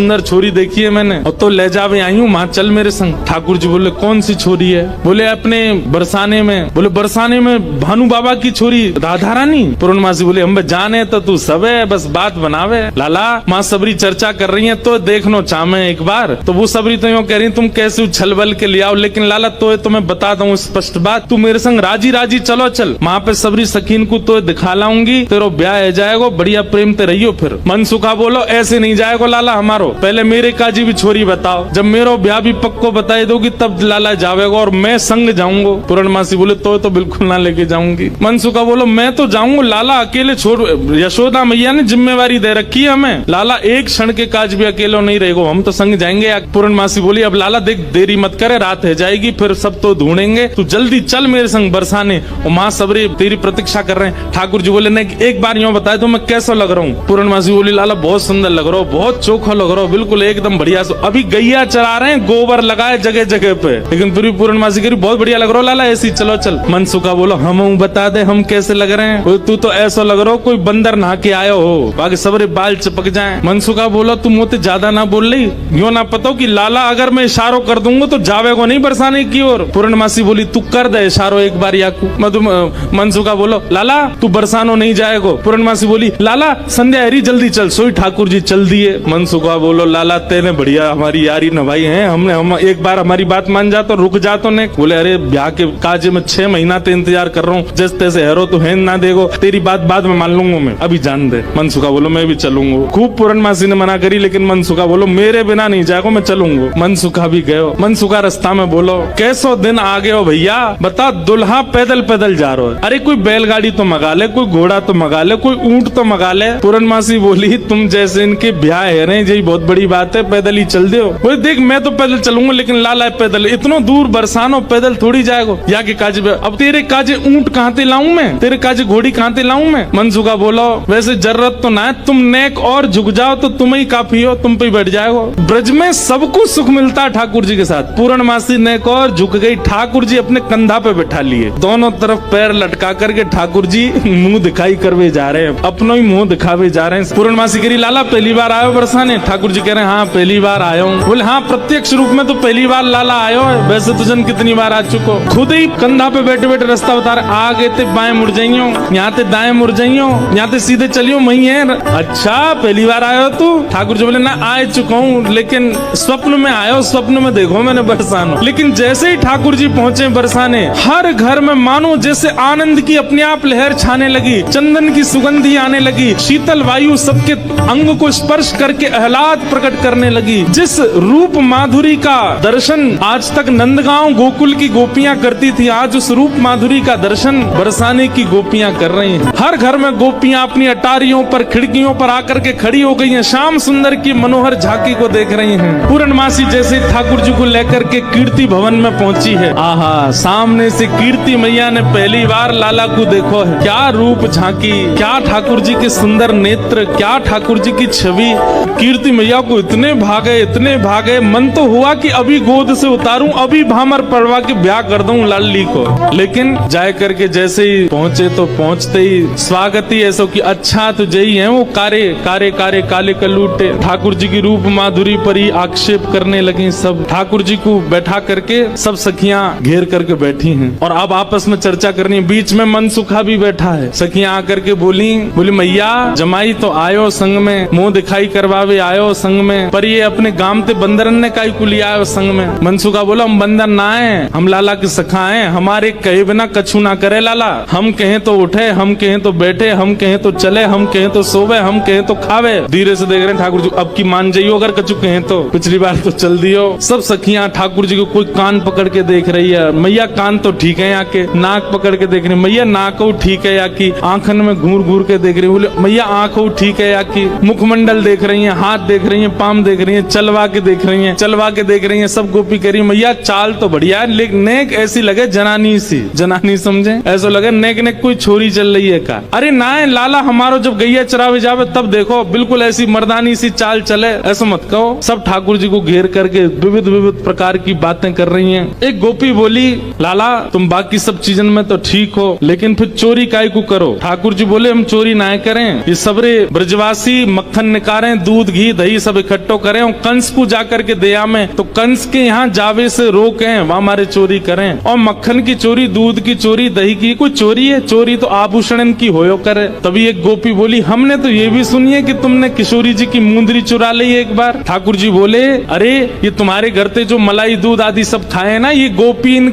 सुंदर छोरी देखी है मैंने और तो ले जावे आई हूँ, माँ चल मेरे संग। ठाकुर जी बोले कौन सी छोरी है? बोले अपने बरसाने में। बोले बरसाने में भानु बाबा की छोरी राधा रानी? पूर्णमासी बोले हम जाने तो तू सब है, बस बात बनावे। लाला माँ सबरी चर्चा कर रही है तो देखनो चाहे एक बार। तो वो सबरी तो यूँ कह रही तुम कैसे उछल बल के ले आओ, लेकिन लाला तो मैं बता दूं स्पष्ट बात, तू मेरे संग राजी राजी चलो चल, वहाँ पे सबरी सकीन को तो दिखा लाऊंगी, तेरो ब्याह है जाएगा, बढ़िया प्रेम ते रहियो। फिर मनसुखा बोलो ऐसे नहीं जाएगा लाला हमारो, पहले मेरे काजी भी छोरी बताओ, जब मेरो ब्याह भी पक्को बताई दोगी तब लाला जावेगा और मैं संग जाऊंगा। पूर्णमासी बोले तो बिल्कुल ना लेके जाऊंगी। मनसुखा बोलो मैं तो जाऊंगा लाला, अकेले छोड़, यशोदा मैया ने जिम्मेवारी दे रखी है हमें, लाला एक क्षण के काज भी अकेलो नहीं रहेगा, हम तो संग जाएंगे। पूर्णमासी बोली अब लाला देख देरी मत करे, रात है जाएगी, फिर सब तो ढूंढेंगे, तू जल्दी चल मेरे संग बरसाने, और माँ सबरी तेरी प्रतीक्षा कर रहे हैं। ठाकुर जी बोले नहीं एक बार यूँ बताए तो मैं कैसा लग रहा हूँ? पूर्णमासी बोली लाला बहुत सुंदर लग रहा हो, बहुत चोखा लग रहा हो, बिल्कुल एकदम बढ़िया। अभी गैया चरा रहे हैं, गोबर लगाए जगह जगह पे, लेकिन फिर भी पूर्णमासी कह रही बहुत बढ़िया लग रहा हो लाला, ऐसी चलो चल। मनसुखा बोलो हम बता दे हम कैसे लग रहे हैं? तू तो ऐसा लग रहा हो कोई बंदर नहा के आयो हो, बाकी सबरे बाल चिपक जाए। मनसुखा बोलो तुम मुझे ज्यादा ना बोल रही, यूँ ना पता कि लाला अगर मैं इशारों कर दूंगा तो जावे को नहीं बरसाने की ओर। पूर्णमासी बोली तू कर दे इशारों एक बार याकू। मनसुखा बोलो लाला तू बरसानो नहीं जाएगो। पूर्णमासी बोली लाला संध्या हरी जल्दी चल, सोई ठाकुर जी चल दिए। मनसुखा बोलो लाला तेने बढ़िया हमारी यारी नभाई है, हम एक बार हमारी बात मान जा तो रुक जा तो नहीं। बोले अरे ब्याह के काज में 6 महीना ते इंतजार कर रहा हूँ, जैसे तैसे हेरो तो है ना देगो, तेरी बात बाद में मान लूंगा मैं, अभी जान दे। मनसुखा बोलो मैं भी चलूंगा। खूब पूर्णमासी ने मना करी, लेकिन मनसुखा बोलो मेरे बिना नहीं जाएगा, मैं चलूंगा। मनसुखा भी गयो। मनसुखा रास्ता में बोलो कैसो दिन आ गए हो भैया, बता दुल्हा पैदल पैदल जा रहा है, अरे कोई बैलगाड़ी तो मंगा ले, कोई घोड़ा तो मंगा ले, कोई ऊंट तो मंगा ले। पूर्णमासी बोली तुम जैसे इनके ब्याह है रहे यही बहुत बड़ी बात है, पैदल ही चल दो। बोले देख मैं तो पैदल चलूंगा, लेकिन लाला पैदल इतना दूर बरसानो पैदल थोड़ी जाएगा, या के काजे अब तेरे काजे ऊंट कहाँ ते लाऊं मैं, तेरे काजे घोड़ी कहाँ ते लाऊं मैं? मनसुखा बोलो वैसे जरूरत तो ना है, तुम नेक और झुक जाओ तो तुम ही काफी हो, तुम पे बैठ जाओ। ब्रज में सबको सुख मिलता है ठाकुर जी के साथ। पूर्णमासी नेक और झुक गई, ठाकुर जी अपने कंधा पे बैठा लिए, दोनों तरफ पैर लटका करके ठाकुर जी मुंह दिखाई करवे जा रहे हैं, अपना ही मुंह दिखावे जा रहे हैं। पूर्णमासी करी लाला पहली बार आयो बरसाने? ठाकुर जी कह रहे हैं हाँ पहली बार आयो हूँ। बोले हाँ प्रत्यक्ष रूप में तो पहली बार लाला आयो है, वैसे तो जन कितनी बार आ चुको। खुद ही कंधा पे बैठे बैठे रास्ता बता रहे, आगे ते बाएं मुड़ जाइयो, यहाँ ते दाएं मुड़ जाइयो, यहाँ ते सीधे चलियो, वही है। अच्छा पहली बार आयो तू? ठाकुर जी बोले ना आ चुका हूँ, लेकिन स्वप्न में आयो, स्वप्न में देखो मैंने बरसानो। लेकिन जैसे ही ठाकुर जी पहुंचे बरसाने, हर घर में मानो जैसे आनंद की अपने आप लहर छाने लगी, चंदन की सुगंधी आने लगी, शीतल वायु सबके अंग को स्पर्श करके आह्लाद प्रकट करने लगी। जिस रूप माधुरी का दर्शन आज तक नंदगांव गोकुल की गोपियां करती थी, आज उस रूप माधुरी का दर्शन बरसाने की गोपियां कर रही हैं। हर घर में गोपियां अपनी अटारियों पर खिड़कियों पर आकर के खड़ी हो गई हैं, श्याम सुंदर की मनोहर झांकी को देख रही हैं। पूर्णमासी जैसे ठाकुर जी को लेकर के कीर्ति भवन में पहुंची है, आहा सामने से कीर्ति मैया ने पहली बार लाला को देखो है, क्या रूप झांकी, क्या ठाकुर जी के सुंदर नेत्र, क्या ठाकुर जी की छवि। कीर्ति मैया को इतने भागे, मन तो हुआ कि अभी गोद से उतारूं, अभी भामर पड़वा के ब्याह कर दूं लाली को। लेकिन जाए करके जैसे ही पहुंचे तो पहुंचते ही स्वागत ही ऐसा कि अच्छा तो जई है वो कारे कारे कारे काले कलूटे। ठाकुर जी की रूप माधुरी पर ही आक्षेप करने लगी सब। ठाकुर जी को बैठा करके सब सखियां घेर करके बैठी हैं और अब आपस में चर्चा करनी है। बीच में मनसुखा भी बैठा है। सखियां आकर के बोली मैया जमाई तो आयो संग में, मुंह दिखाई करवावे आयो संग में, पर ये अपने गांव ते बंदरन ने काई को लिया आयो संग में। मनसुखा बोला हम बंदर ना है, हम लाला की सखा हैं, हमारे कहे बिना कछु ना करे लाला, हम कहें तो उठे, हम कहें तो बैठे, हम कहें तो चले, हम कहें तो सोवे, हम कहें तो खावे। धीरे से देख रहे हैं ठाकुर जी, अब की मान जाइयो अगर कछु कहें तो, पिछली बार तो चल दियो। सब सखियां ठाकुर जी को कोई कान पकड़ के देख रही है, मैया कान तो ठीक है या के, नाक पकड़ के देख रही है, मैया नाक ठीक है या की, आंखन में घूर घूर के देख रही है, बोले मैया आंख ठीक है या की, मुखमंडल देख रही है, हाथ देख रही है, पाम देख रही है, चलवा के देख रही है, चलवा के देख रही है, सब गोपी कह रही है मैया चाल तो बढ़िया है, लेकिन नेक ऐसी लगे जनानी सी, जनानी समझे, ऐसा लगे नेक नेक कोई छोरी चल रही है का। अरे ना है लाला हमारो जब गैया चरावे जावे तब देखो बिल्कुल ऐसी मर्दानी सी चाल चले, ऐसा मत कहो। सब ठाकुर जी को घेर करके विविध विविध प्रकार की बातें कर रही हैं। एक गोपी बोली लाला तुम बाकी सब चीजन में तो ठीक हो, लेकिन फिर चोरी काय को करो? ठाकुर जी बोले हम चोरी ना करें, ये सबरे ब्रजवासी मक्खन निकारें, दूध घी दही दही सब इकट्ठो करें और कंस को जाकर के दया में, तो कंस के यहाँ जावे से रोकें, वहां हमारे चोरी करें। और मक्खन की चोरी, दूध की चोरी, दही की कोई चोरी है? चोरी तो आभूषण की होयो करे। तभी एक गोपी बोली, हमने तो ये भी सुनी है कि तुमने किशोरी जी की मुंदरी चुरा ली एक बार। ठाकुर जी बोले, अरे ये तुम्हारे घर पे जो मलाई दूध आदि सब खाए ना, ये गोपीन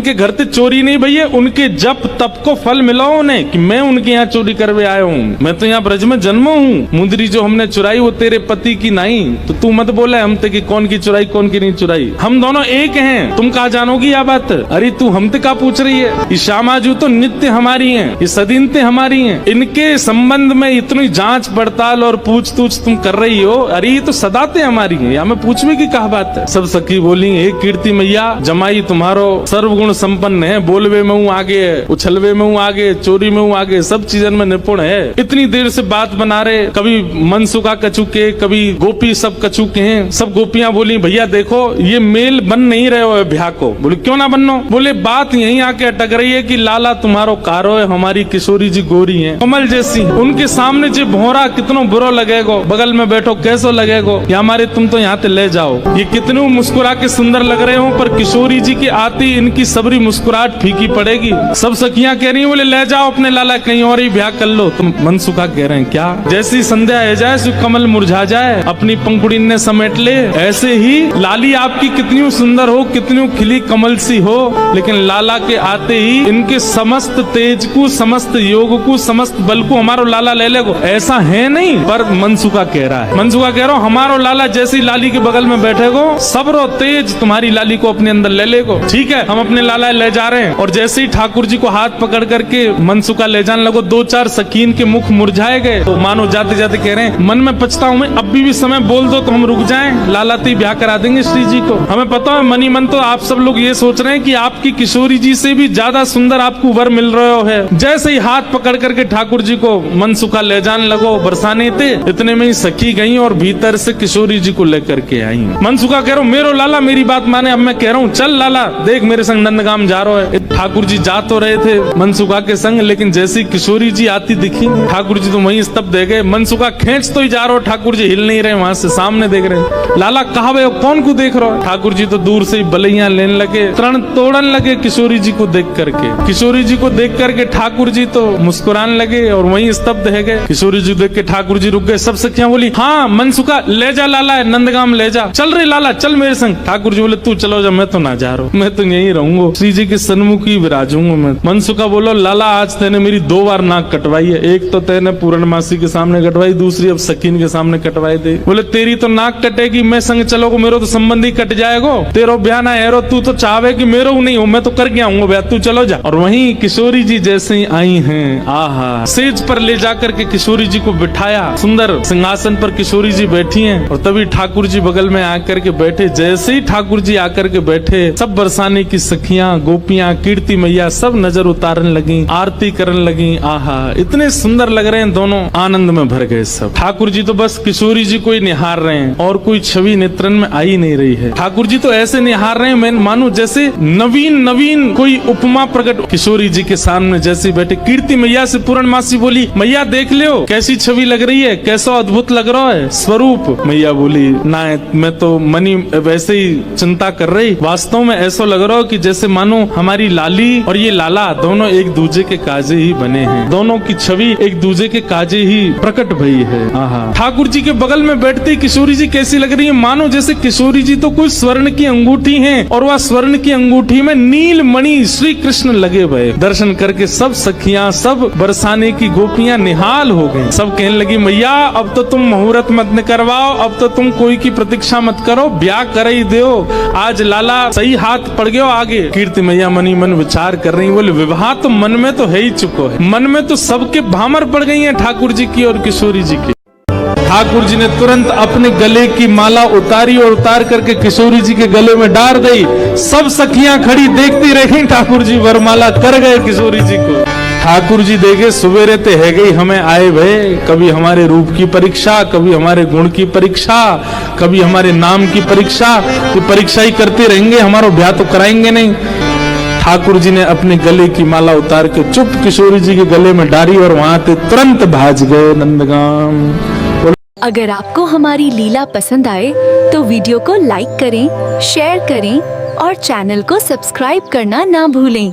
के घर पे चोरी नहीं भैया, उनके जप तप को फल मिला उन्हें कि मैं उनके यहाँ चोरी करवे आया हूँ। मैं तो यहाँ ब्रज में जन्मा हूँ। मुंदरी जो हमने चुराई वो तेरे पति की नहीं, तो तू मत बोले हमते कि कौन की चुराई कौन की नहीं चुराई। हम दोनों एक हैं, तुम कहा जानोगी यह बात? अरे तू हमते का पूछ रही है? ये श्यामाजू तो नित्य हमारी हैं, ये सदीनते हमारी हैं। इनके संबंध में इतनी जांच पड़ताल और पूछ तूछ तुम कर रही हो, अरे ये तो सदाते हमारी हैं, या मैं पूछने की कहा बात है? सब सखी बोली, हे कीर्ति मैया, जमाई तुम्हारो सर्वगुण संपन्न है, बोलवे में हूँ आगे, उछलवे में हूँ आगे, चोरी में हूँ आगे, सब चीजन में निपुण है। इतनी देर से बात बना रहे, कभी मनसुखा कछु के, कभी गोपी सब कछु के हैं। सब गोपियां बोली, भैया देखो ये मेल बन नहीं रहे हो ब्याह को। बोले क्यों ना बनो? बोले बात यहीं आके अटक रही है कि लाला तुम्हारो कारो है, हमारी किशोरी जी गोरी है कमल जैसी, उनके सामने जो भोरा कितनो बुरो लगेगो, बगल में बैठो कैसो लगेगो, या हमारे तुम तो यहाँ से ले जाओ। ये कितने मुस्कुरा के सुंदर लग रहे हो, पर किशोरी जी की आती इनकी सबरी मुस्कुराहट फीकी पड़ेगी। सब सखियां कह रही है, बोले ले जाओ अपने लाला, कहीं और ही ब्याह कर लो। तुम मनसुखा कह रहे हैं क्या? जैसी संध्या है जाए सु कमल मुरझा जाए, अपनी पंखुड़ी ने समेट ले, ऐसे ही लाली आपकी कितनी सुंदर हो, कितनी खिली कमल सी हो, लेकिन लाला के आते ही इनके समस्त तेज को, समस्त योग को, समस्त बल को हमारो लाला ले लेगो। ऐसा है नहीं, पर मनसुखा कह रहा है, मनसुखा कह रहा हूँ हमारो लाला जैसी लाली के बगल में बैठेगो, सबरो तेज तुम्हारी लाली को अपने अंदर ले लेगो। ठीक है, हम अपने लाला ले जा रहे हैं। और जैसे ही ठाकुर जी को हाथ पकड़ करके मनसुखा ले जाने लगो, दो चार सकीन के मुख मुरझाए गए, तो मानो जाते जाते कह रहे हैं, मन में पछताऊं मैं, अब भी समय बोल दो तो हम रुक जाएं, लाला ती ब्याह करा देंगे श्री जी को। हमें पता है मनी मन तो आप सब लोग ये सोच रहे हैं कि आपकी किशोरी जी से भी ज्यादा सुंदर आपको वर मिल रहा है। जैसे ही हाथ पकड़ करके ठाकुर जी को मनसुखा ले जाने लगो, बरसाने थे, इतने में ही सखी गई और भीतर से किशोरी जी को लेकर के आई। मनसुखा कह रहा हूँ, मेरो लाला मेरी बात माने, अब मैं कह रहा हूँ चल लाला देख मेरे संग नंदगाम जा रहा है। ठाकुर जी जा तो रहे थे मनसुखा के संग, लेकिन जैसी किशोरी जी आती दिखी, ठाकुर जी तो वहीं स्तब्ध रह गए। मनसुखा खींच तो ही जा रहा हो, ठाकुर जी हिल नहीं रहे, वहां से सामने देख रहे। लाला कहा वे कौन को देख रहा हो? ठाकुर जी तो दूर से ही बलैया लेने लगे, तरण तोड़न लगे किशोरी जी को देख करके। किशोरी जी को देख करके ठाकुर जी तो मुस्कुराने लगे और वहीं स्तब्ध रह गए। किशोरी जी देख के ठाकुर जी रुक गए। सब सखियां बोली, हाँ मनसुखा ले जा लाला, नंदगाम ले जा, चल रहे लाला चल मेरे संग। ठाकुर जी बोले तू चलो जा, मैं तो ना जा रहा हूँ, मैं तो यहीं रहूंगा, श्री जी के सन्मुख ही विराजूंगा मैं। मनसुखा बोलो, लाला आज तेने मेरी 2 बार नाक कटवाई है, एक तो तेने पूर्णमासी के सामने कटवाई, दूसरी अब सकीन के सामने कटवाई दे। बोले तेरी तो नाक कटेगी, मैं संग चलोगो, मेरो तो संबंधी कट जाएगो, तेरो ब्याह ना है, तू तो चाहे कि मेरो नहीं हो, मैं तो कर गया हूँ ब्याह, तू चलो जा। और वहीं किशोरी जी जैसे ही आई हैं, आहा, सेज पर ले जाकर के किशोरी जी को बिठाया, सुंदर सिंहासन पर किशोरी जी बैठी हैं। और तभी ठाकुर जी बगल में आकर के बैठे। जैसे ही ठाकुर जी आकर के बैठे, सब बरसाने की सखियां, गोपियां, कीर्ति मैया सब नजर उतारने लगी, आरती करने लगी। आहा, इतने सुंदर लग रहे हैं दोनों, आनंद में भर गए सब। ठाकुर जी तो बस किशोरी जी को ही निहार रहे हैं और कोई छवि नेत्रन में आई नहीं रही है। ठाकुर जी तो ऐसे निहार रहे हैं, मैं मानो जैसे नवीन कोई उपमा प्रकट। किशोरी जी के सामने जैसे बैठे, कीर्ति मैया से पूर्णमासी बोली, मैया देख लो कैसी छवि लग रही है, कैसा अद्भुत लग रहा है स्वरूप। मैया बोली, ना मैं तो मनी वैसे ही चिंता कर रही, वास्तव में ऐसा लग रहा हो कि जैसे मानो हमारी लाली और ये लाला दोनों एक दूसरे के काजे ही बने हैं, दोनों की छवि एक दूसरे के काजे ही प्रकट भई है। आहा, ठाकुर जी के बगल में बैठती किशोरी जी कैसी लग रही है, मानो जैसे किशोरी जी तो कोई स्वर्ण की अंगूठी है और वह स्वर्ण की अंगूठी में नील मणि श्री कृष्ण लगे हुए। दर्शन करके सब सखियां, सब बरसाने की गोपियां निहाल हो गई। सब कहने लगी, मैया अब तो तुम मुहूर्त मत न करवाओ, अब तो तुम कोई की प्रतीक्षा मत करो, ब्याह कर ही दो, आज लाला सही हाथ पड़ गयो आगे। कीर्ति मैया मनी मन विचार कर रही, बोले विवाह तो मन में तो है ही चुको है, मन में तो सबके भामर पड़ गई है ठाकुर जी की और किशोरी जी की। ठाकुर जी ने तुरंत अपने गले की माला उतारी और उतार करके किशोरी जी के गले में डाल दी। सब सखियां खड़ी देखती रही, ठाकुर जी वरमाला कर गए किशोरी जी को। ठाकुर जी देखे सवेरे ते है गई हमें आए भय, कभी हमारे रूप की परीक्षा, कभी हमारे गुण की परीक्षा, कभी हमारे नाम की परीक्षा, तो परीक्षा ही करते रहेंगे, हमारा ब्याह तो कराएंगे नहीं। ठाकुर जी ने अपने गले की माला उतार के चुप किशोरी जी के गले में डाली और वहां से तुरंत भाज गए नंदगाम। अगर आपको हमारी लीला पसंद आए तो वीडियो को लाइक करें, शेयर करें और चैनल को सब्सक्राइब करना ना भूलें।